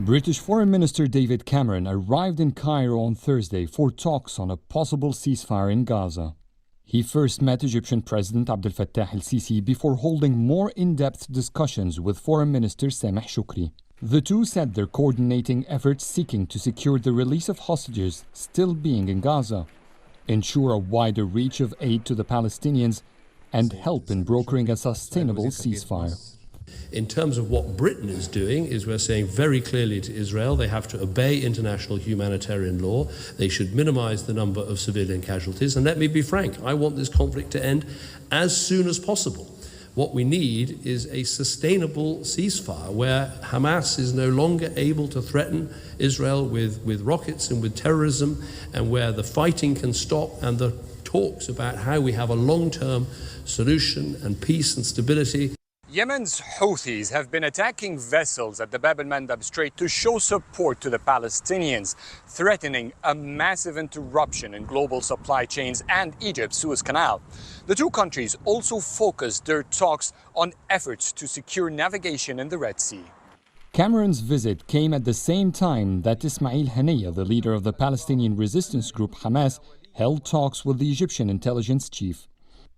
British Foreign Minister David Cameron arrived in Cairo on Thursday for talks on a possible ceasefire in Gaza. He first met Egyptian President Abdel el-Sisi before holding more in-depth discussions with Foreign Minister Sameh Shoukry. The two said they're coordinating efforts seeking to secure the release of hostages still being in Gaza, ensure a wider reach of aid to the Palestinians, and help in brokering a sustainable ceasefire. In terms of what Britain is doing, is we're saying very clearly to Israel they have to obey international humanitarian law. They should minimize the number of civilian casualties. And let me be frank, I want this conflict to end as soon as possible. What we need is a sustainable ceasefire where Hamas is no longer able to threaten Israel with rockets and with terrorism, and where the fighting can stop and the talks about how we have a long-term solution and peace and stability. Yemen's Houthis have been attacking vessels at the Bab el-Mandab Strait to show support to the Palestinians, threatening a massive interruption in global supply chains and Egypt's Suez Canal. The two countries also focused their talks on efforts to secure navigation in the Red Sea. Cameron's visit came at the same time that Ismail Haniyeh, the leader of the Palestinian resistance group Hamas, held talks with the Egyptian intelligence chief.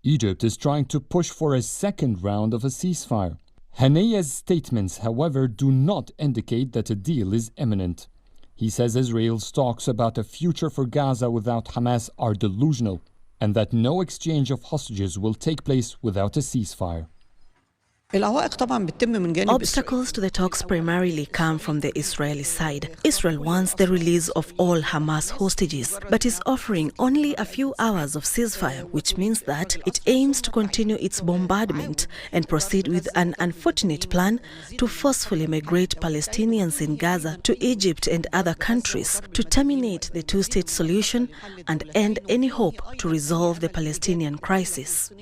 Egypt is trying to push for a second round of a ceasefire. Haniyeh's statements, however, do not indicate that a deal is imminent. He says Israel's talks about a future for Gaza without Hamas are delusional, and that no exchange of hostages will take place without a ceasefire. Obstacles to the talks primarily come from the Israeli side. Israel wants the release of all Hamas hostages, but is offering only a few hours of ceasefire, which means that it aims to continue its bombardment and proceed with an unfortunate plan to forcefully migrate Palestinians in Gaza to Egypt and other countries to terminate the two-state solution and end any hope to resolve the Palestinian crisis.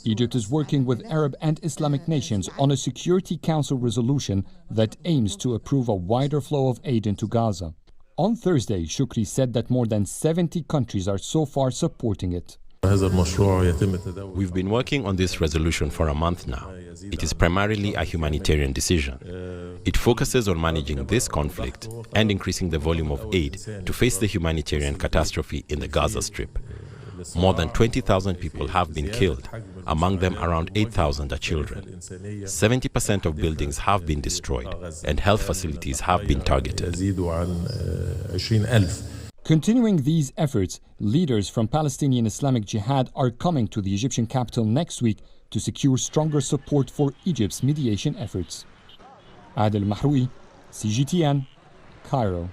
Egypt is working with Arab and Islamic nations on a Security Council resolution that aims to approve a wider flow of aid into Gaza. On Thursday, Shoukry said that more than 70 countries are so far supporting it. We've been working on this resolution for a month now. It is primarily a humanitarian decision. It focuses on managing this conflict and increasing the volume of aid to face the humanitarian catastrophe in the Gaza Strip. More than 20,000 people have been killed, among them around 8,000 are children. 70% of buildings have been destroyed, and health facilities have been targeted. Continuing these efforts, leaders from Palestinian Islamic Jihad are coming to the Egyptian capital next week to secure stronger support for Egypt's mediation efforts. Adel, Mahrouky, CGTN, Cairo.